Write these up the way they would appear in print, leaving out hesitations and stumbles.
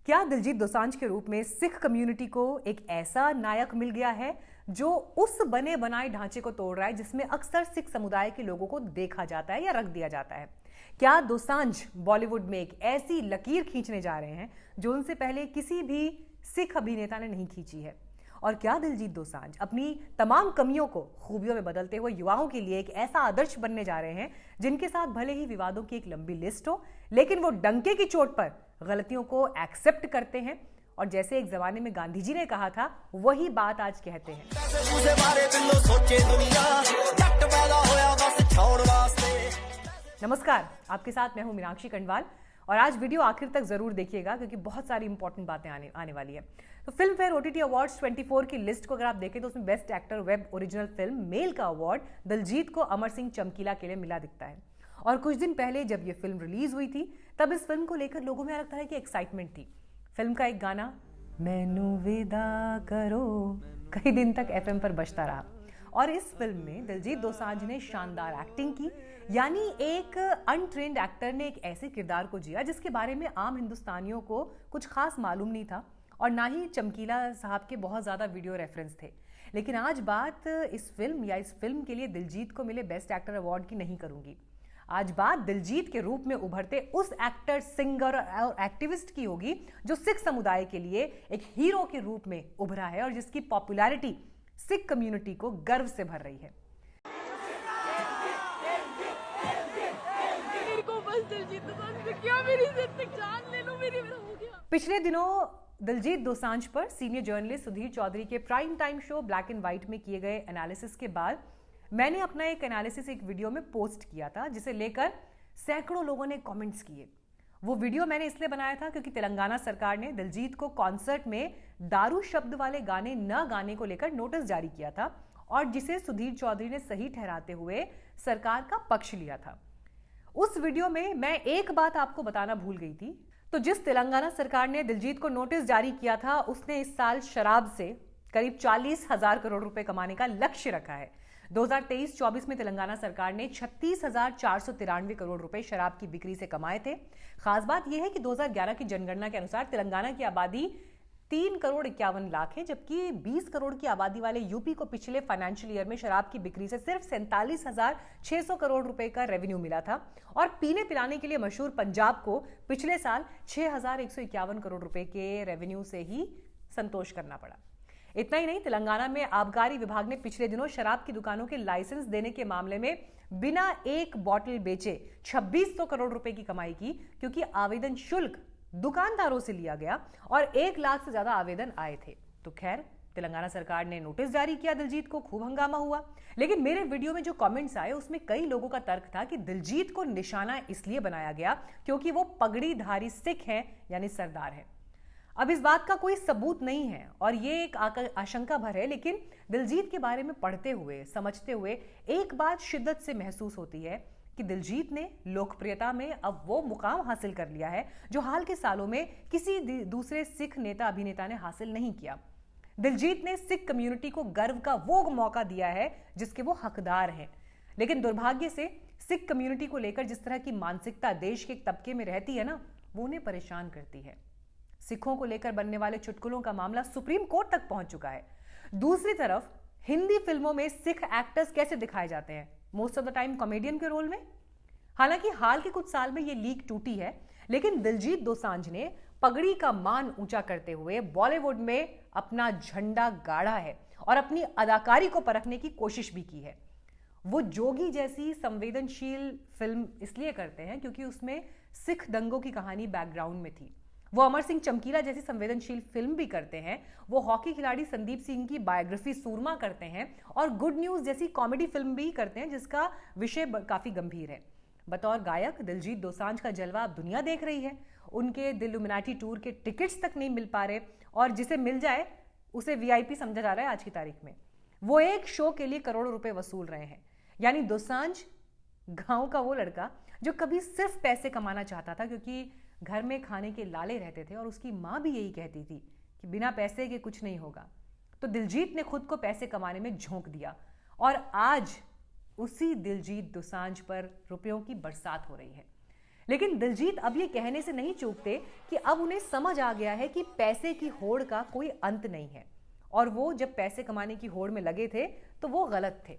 क्या दिलजीत दोसांझ के रूप में सिख कम्युनिटी को एक ऐसा नायक मिल गया है जो उस बने बनाए ढांचे को तोड़ रहा है जिसमें अक्सर सिख समुदाय के लोगों को देखा जाता है या रख दिया जाता है? क्या दोसांझ बॉलीवुड में एक ऐसी लकीर खींचने जा रहे हैं जो उनसे पहले किसी भी सिख अभिनेता ने नहीं खींची है? और क्या दिलजीत दोसांझ अपनी तमाम कमियों को खूबियों में बदलते हुए युवाओं के लिए एक ऐसा आदर्श बनने जा रहे हैं जिनके साथ भले ही विवादों की एक लंबी लिस्ट हो, लेकिन वो डंके की चोट पर गलतियों को एक्सेप्ट करते हैं और जैसे एक जमाने में गांधी जी ने कहा था वही बात आज कहते हैं। नमस्कार, आपके साथ मैं हूं मीनाक्षी कंडवाल और आज वीडियो आखिर तक जरूर देखिएगा क्योंकि बहुत सारी इंपॉर्टेंट बातें आने वाली है। तो फिल्म फेयर ओटीटी अवार्ड्स 24 की लिस्ट को अगर आप देखें तो उसमें best actor web original film male का अवार्ड दिलजीत को अमर सिंह चमकीला के लिए मिला दिखता है। और कुछ दिन पहले जब ये फिल्म रिलीज हुई थी तब इस फिल्म को लेकर लोगों में अलग तरह की एक्साइटमेंट थी। फिल्म का एक गाना मैनू विदा करो कई दिन तक एफएम पर बजता रहा और इस फिल्म में दिलजीत दोसांझ ने शानदार एक्टिंग की, यानी एक अनट्रेन्ड एक्टर ने एक ऐसे किरदार को जिया जिसके बारे में आम हिंदुस्तानियों को कुछ खास मालूम नहीं था और ना ही चमकीला साहब के बहुत ज़्यादा वीडियो रेफरेंस थे। लेकिन आज बात इस फिल्म के लिए दिलजीत को मिले बेस्ट एक्टर अवार्ड की नहीं करूंगी। आज बात दिलजीत के रूप में उभरते उस एक्टर, सिंगर और एक्टिविस्ट की होगी जो सिख समुदाय के लिए एक हीरो के रूप में उभरा है और जिसकी पॉपुलैरिटी सिख कम्युनिटी को गर्व से भर रही है। मेरे को बस दिलजीत दोसांझ पे क्या मेरी जिंदगी जान ले लो, मेरी मेरा हो गया। पिछले दिनों दिलजीत दोसांझ पर सीनियर जर्नलिस्ट सुधीर चौधरी के prime time show black and white में किए गए एनालिसिस के बाद मैंने अपना एक एनालिसिस एक वीडियो में पोस्ट किया था जिसे लेकर सैकड़ों लोगों ने कमेंट्स किए। वो वीडियो मैंने इसलिए बनाया था क्योंकि तेलंगाना सरकार ने दिलजीत को कॉन्सर्ट में दारू शब्द वाले गाने न गाने को लेकर नोटिस जारी किया था और जिसे सुधीर चौधरी ने सही ठहराते हुए सरकार का पक्ष लिया था। उस वीडियो में मैं एक बात आपको बताना भूल गई थी। तो जिस तेलंगाना सरकार ने दिलजीत को नोटिस जारी किया था उसने इस साल शराब से करीब 40,000 करोड़ रुपए कमाने का लक्ष्य रखा है। 2023-24 में तेलंगाना सरकार ने 36,493 करोड़ रुपए शराब की बिक्री से कमाए थे। खास बात यह है कि 2011 की जनगणना के अनुसार तेलंगाना की आबादी 3,51,00,000 है, जबकि 20 करोड़ की आबादी वाले यूपी को पिछले फाइनेंशियल ईयर में शराब की बिक्री से सिर्फ 47,600 करोड़ रुपए का रेवेन्यू मिला था और पीने पिलाने के लिए मशहूर पंजाब को पिछले साल 6,151 करोड़ रुपए के रेवेन्यू से ही संतोष करना पड़ा। इतना ही नहीं, तेलंगाना में आबकारी विभाग ने पिछले दिनों शराब की दुकानों के लाइसेंस देने के मामले में बिना एक बॉटल बेचे 2600 करोड़ रुपए की कमाई की क्योंकि आवेदन शुल्क दुकानदारों से लिया गया और 1 लाख से ज्यादा आवेदन आए थे। तो खैर, तेलंगाना सरकार ने नोटिस जारी किया दिलजीत को, खूब हंगामा हुआ। लेकिन मेरे वीडियो में जो कमेंट्स आए उसमें कई लोगों का तर्क था कि दिलजीत को निशाना इसलिए बनाया गया क्योंकि वो पगड़ीधारी सिख हैं, यानी सरदार है। अब इस बात का कोई सबूत नहीं है और ये एक आशंका भर है, लेकिन दिलजीत के बारे में पढ़ते हुए समझते हुए एक बात शिद्दत से महसूस होती है कि दिलजीत ने लोकप्रियता में अब वो मुकाम हासिल कर लिया है जो हाल के सालों में किसी दूसरे सिख नेता अभिनेता ने हासिल नहीं किया। दिलजीत ने सिख कम्युनिटी को गर्व का वो मौका दिया है जिसके वो हकदार हैं। लेकिन दुर्भाग्य से सिख कम्युनिटी को लेकर जिस तरह की मानसिकता देश के एक तबके में रहती है ना, वो उन्हें परेशान करती है। सिखों को लेकर बनने वाले चुटकुलों का मामला सुप्रीम कोर्ट तक पहुंच चुका है। दूसरी तरफ हिंदी फिल्मों में सिख एक्टर्स कैसे दिखाए जाते हैं? Most of the time comedian के रोल में। हालांकि हाल के कुछ साल में यह लीक टूटी है, लेकिन दिलजीत दोसांझ ने पगड़ी का मान ऊंचा करते हुए बॉलीवुड में अपना झंडा गाड़ा है और अपनी अदाकारी को परखने की कोशिश भी की है। वो जोगी जैसी संवेदनशील फिल्म इसलिए करते हैं क्योंकि उसमें सिख दंगों की कहानी बैकग्राउंड में थी। वो अमर सिंह चमकीला जैसी संवेदनशील फिल्म भी करते हैं। वो हॉकी खिलाड़ी संदीप सिंह की बायोग्राफी सूरमा करते हैं और गुड न्यूज जैसी कॉमेडी फिल्म भी करते हैं जिसका विषय काफी गंभीर है। बतौर गायक दिलजीत दोसांझ का जलवा अब दुनिया देख रही है। उनके दिलुमिनाटी टूर के टिकट्स तक नहीं मिल पा रहे और जिसे मिल जाए उसे वीआईपी समझा जा रहा है आज की तारीख में। वो एक शो के लिए करोड़ों रुपए वसूल रहे हैं। यानी दोसांझ गांव का वो लड़का जो कभी सिर्फ पैसे कमाना चाहता था क्योंकि घर में खाने के लाले रहते थे और उसकी मां भी यही कहती थी कि बिना पैसे के कुछ नहीं होगा। तो दिलजीत ने खुद को पैसे कमाने में झोंक दिया और आज उसी दिलजीत दोसांझ पर रुपयों की बरसात हो रही है। लेकिन दिलजीत अब ये कहने से नहीं चूकते कि अब उन्हें समझ आ गया है कि पैसे की होड़ का कोई अंत नहीं है, और वो जब पैसे कमाने की होड़ में लगे थे तो वो गलत थे।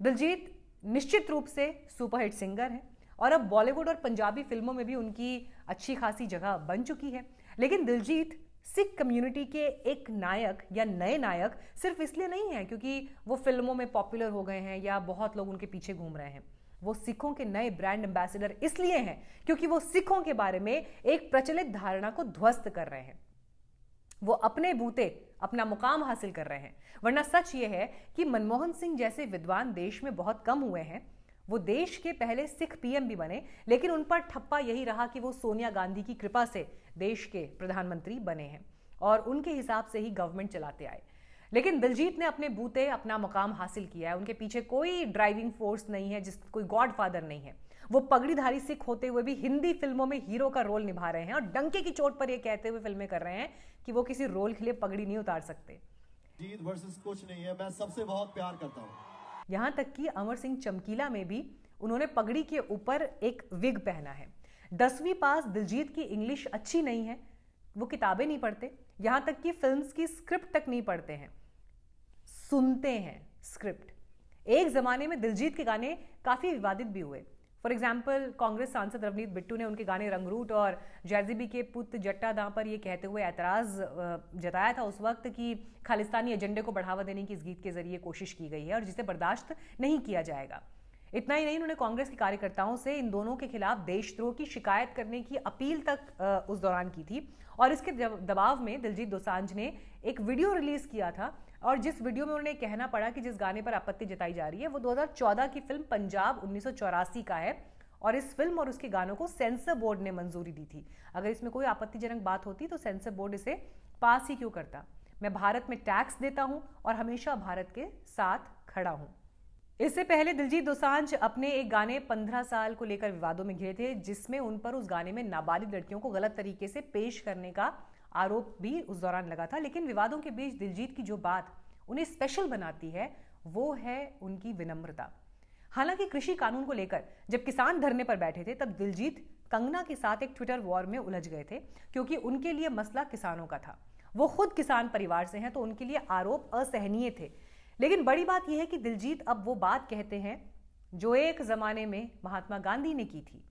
दिलजीत निश्चित रूप से सुपरहिट सिंगर है और अब बॉलीवुड और पंजाबी फिल्मों में भी उनकी अच्छी खासी जगह बन चुकी है। लेकिन दिलजीत सिख कम्युनिटी के एक नायक या नए नायक सिर्फ इसलिए नहीं है क्योंकि वो फिल्मों में पॉपुलर हो गए हैं या बहुत लोग उनके पीछे घूम रहे हैं। वो सिखों के नए ब्रांड एम्बेसडर इसलिए हैं क्योंकि वो सिखों के बारे में एक प्रचलित धारणा को ध्वस्त कर रहे हैं। वो अपने बूते अपना मुकाम हासिल कर रहे हैं, वरना सच ये है कि मनमोहन सिंह जैसे विद्वान देश में बहुत कम हुए हैं। वो देश के पहले सिख पीएम भी बने, लेकिन उन पर ठप्पा यही रहा कि वो सोनिया गांधी की कृपा से देश के प्रधानमंत्री बने हैं और उनके हिसाब से ही गवर्नमेंट चलाते आए। लेकिन दिलजीत ने अपने बूते अपना मुकाम हासिल किया है। उनके पीछे कोई ड्राइविंग फोर्स नहीं है, कोई गॉडफादर नहीं है। वो पगड़ीधारी सिख होते हुए भी हिंदी फिल्मों में हीरो का रोल निभा रहे हैं और डंके की चोट पर ये कहते हुए फिल्में कर रहे हैं कि वो किसी रोल के लिए पगड़ी नहीं उतार सकते। जीत वर्सेस कुछ नहीं है, मैं सबसे बहुत प्यार करता हूं। यहां तक कि अमर सिंह चमकीला में भी उन्होंने पगड़ी के ऊपर एक विग पहना है। 10वीं पास दिलजीत की इंग्लिश अच्छी नहीं है, वो किताबें नहीं पढ़ते, यहां तक कि फिल्म्स की स्क्रिप्ट तक नहीं पढ़ते हैं, सुनते हैं स्क्रिप्ट। एक जमाने में दिलजीत के गाने काफी विवादित भी हुए। फॉर एग्जाम्पल कांग्रेस सांसद रवनीत बिट्टू ने उनके गाने रंगरूट और जैज़ीबी के पुत जट्टा दां पर यह कहते हुए ऐतराज जताया था उस वक्त कि खालिस्तानी एजेंडे को बढ़ावा देने की इस गीत के जरिए कोशिश की गई है और जिसे बर्दाश्त नहीं किया जाएगा। इतना ही नहीं, उन्होंने कांग्रेस के कार्यकर्ताओं से इन दोनों के खिलाफ देशद्रोह की शिकायत करने की अपील तक उस दौरान की थी। और इसके दबाव में दिलजीत दोसांझ ने एक वीडियो रिलीज किया था और जिस वीडियो में उन्हें कहना पड़ा कि जिस गाने पर आपत्ति जताई जा रही है वो 2014 की फिल्म पंजाब 1984 का है और इस फिल्म और उसके गानों को सेंसर बोर्ड ने मंजूरी दी थी। अगर इसमें कोई आपत्तिजनक बात होती तो सेंसर बोर्ड इसे पास ही क्यों करता। मैं भारत में टैक्स देता हूं और हमेशा भारत के साथ खड़ा हूं। इससे पहले दिलजीत दोसांझ अपने एक गाने 15 साल को लेकर विवादों में घिरे थे, जिसमें उन पर उस गाने में नाबालिग लड़कियों को गलत तरीके से पेश करने का आरोप भी उस दौरान लगा था। लेकिन विवादों के बीच दिलजीत की जो बात उन्हें स्पेशल बनाती है वो है उनकी विनम्रता। हालांकि कृषि कानून को लेकर जब किसान धरने पर बैठे थे तब दिलजीत कंगना के साथ एक ट्विटर वॉर में उलझ गए थे क्योंकि उनके लिए मसला किसानों का था। वो खुद किसान परिवार से हैं तो उनके लिए आरोप असहनीय थे। लेकिन बड़ी बात यह है कि दिलजीत अब वो बात कहते हैं जो एक जमाने में महात्मा गांधी ने की थी।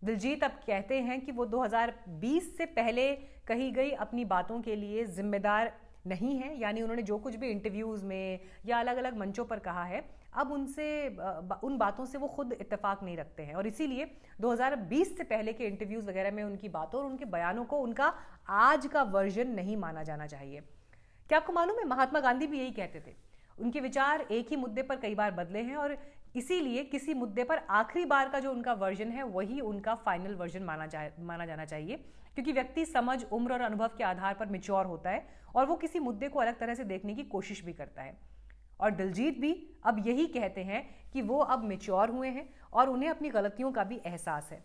दिलजीत अब कहते हैं कि वो 2020 से पहले कही गई अपनी बातों के लिए जिम्मेदार नहीं है, यानी उन्होंने जो कुछ भी इंटरव्यूज में या अलग अलग मंचों पर कहा है अब उनसे उन बातों से वो खुद इत्तेफाक नहीं रखते हैं और इसीलिए 2020 से पहले के इंटरव्यूज वगैरह में उनकी बातों और उनके बयानों को उनका आज का वर्जन नहीं माना जाना चाहिए। क्या आपको मालूम है, महात्मा गांधी भी यही कहते थे। उनके विचार एक ही मुद्दे पर कई बार बदले हैं और इसीलिए किसी मुद्दे पर आखिरी बार का जो उनका वर्जन है वही उनका फाइनल वर्जन माना जाना चाहिए, क्योंकि व्यक्ति समझ, उम्र और अनुभव के आधार पर मैच्योर होता है और वो किसी मुद्दे को अलग तरह से देखने की कोशिश भी करता है। और दिलजीत भी अब यही कहते हैं कि वो अब मैच्योर हुए हैं और उन्हें अपनी गलतियों का भी एहसास है।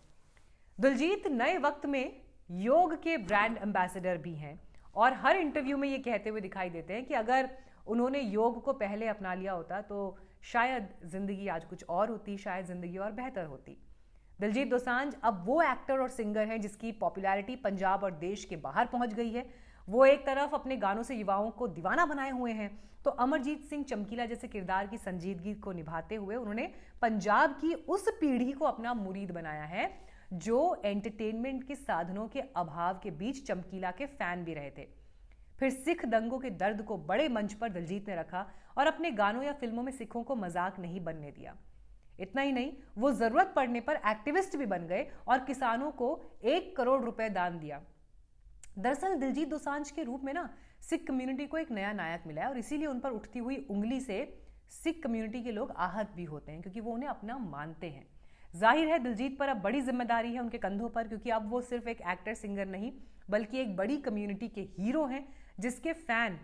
दिलजीत नए वक्त में योग के ब्रांड एम्बेसडर भी हैं और हर इंटरव्यू में ये कहते हुए दिखाई देते हैं कि अगर उन्होंने योग को पहले अपना लिया होता तो शायद जिंदगी आज कुछ और होती, शायद जिंदगी और बेहतर होती। दिलजीत दोसांझ अब वो एक्टर और सिंगर हैं जिसकी पॉपुलैरिटी पंजाब और देश के बाहर पहुंच गई है। वो एक तरफ अपने गानों से युवाओं को दीवाना बनाए हुए हैं तो अमरजीत सिंह चमकीला जैसे किरदार की संजीदगी को निभाते हुए उन्होंने पंजाब की उस पीढ़ी को अपना मुरीद बनाया है जो एंटरटेनमेंट के साधनों के अभाव के बीच चमकीला के फैन भी रहे थे। फिर सिख दंगों के दर्द को बड़े मंच पर दिलजीत ने रखा और अपने गानों या फिल्मों में सिखों को मजाक नहीं बनने दिया। इतना ही नहीं, वो जरूरत पड़ने पर एक्टिविस्ट भी बन गए और किसानों को 1 करोड़ रुपए दान दिया। दरअसल दिलजीत दोसांझ के रूप में ना सिख कम्युनिटी को एक नया नायक मिला है और इसीलिए उन पर उठती हुई उंगली से सिख कम्युनिटी के लोग आहत भी होते हैं क्योंकि वो उन्हें अपना मानते हैं। जाहिर है दिलजीत पर अब बड़ी जिम्मेदारी है उनके कंधों पर, क्योंकि अब वो सिर्फ एक एक्टर सिंगर नहीं बल्कि एक बड़ी कम्युनिटी के हीरो हैं जिसके फैन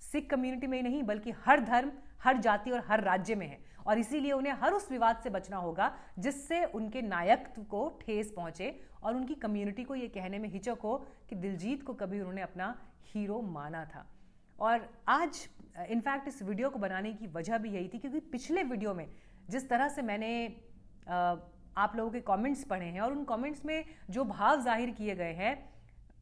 सिख कम्युनिटी में ही नहीं बल्कि हर धर्म, हर जाति और हर राज्य में है और इसीलिए उन्हें हर उस विवाद से बचना होगा जिससे उनके नायकत्व को ठेस पहुंचे और उनकी कम्युनिटी को यह कहने में हिचक हो कि दिलजीत को कभी उन्होंने अपना हीरो माना था। और आज इनफैक्ट इस वीडियो को बनाने की वजह भी यही थी क्योंकि पिछले वीडियो में जिस तरह से मैंने आप लोगों के कमेंट्स पढ़े हैं और उन कमेंट्स में जो भाव जाहिर किए गए हैं,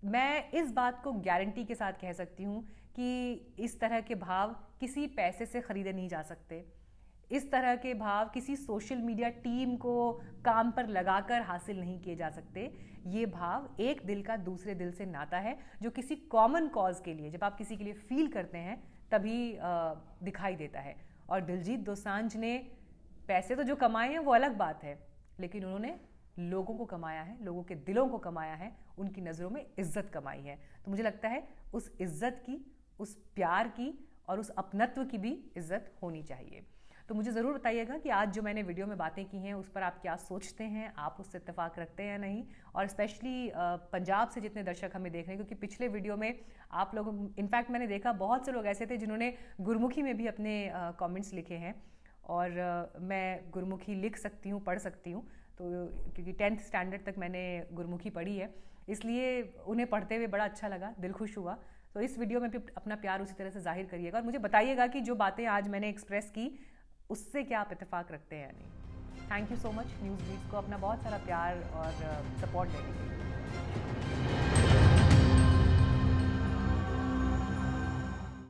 मैं इस बात को गारंटी के साथ कह सकती हूँ कि इस तरह के भाव किसी पैसे से खरीदे नहीं जा सकते। इस तरह के भाव किसी सोशल मीडिया टीम को काम पर लगाकर हासिल नहीं किए जा सकते। ये भाव एक दिल का दूसरे दिल से नाता है जो किसी कॉमन कॉज के लिए, जब आप किसी के लिए फील करते हैं तभी दिखाई देता है। और दिलजीत दोसांझ ने पैसे तो जो कमाए हैं वो अलग बात है, लेकिन उन्होंने लोगों को कमाया है, लोगों के दिलों को कमाया है, उनकी नज़रों में इज्जत कमाई है। तो मुझे लगता है उस इज्जत की, उस प्यार की और उस अपनत्व की भी इज्जत होनी चाहिए। तो मुझे ज़रूर बताइएगा कि आज जो मैंने वीडियो में बातें की हैं उस पर आप क्या सोचते हैं, आप उससे इत्तेफाक रखते हैं या नहीं। और स्पेशली पंजाब से जितने दर्शक हमें देख रहे हैं, क्योंकि पिछले वीडियो में आप लोग, इनफैक्ट मैंने देखा बहुत से लोग ऐसे थे जिन्होंने गुरमुखी में भी अपने कमेंट्स लिखे हैं, और मैं गुरमुखी लिख सकती हूँ, पढ़ सकती हूँ, तो क्योंकि 10th स्टैंडर्ड तक मैंने गुरमुखी पढ़ी है, इसलिए उन्हें पढ़ते हुए बड़ा अच्छा लगा, दिल खुश हुआ। तो इस वीडियो में भी अपना प्यार उसी तरह से जाहिर करिएगा और मुझे बताइएगा कि जो बातें आज मैंने एक्सप्रेस की उससे क्या आप इत्तेफाक रखते हैं या नहीं। Thank you so much news beats को अपना बहुत सारा प्यार और सपोर्ट देने के लिए।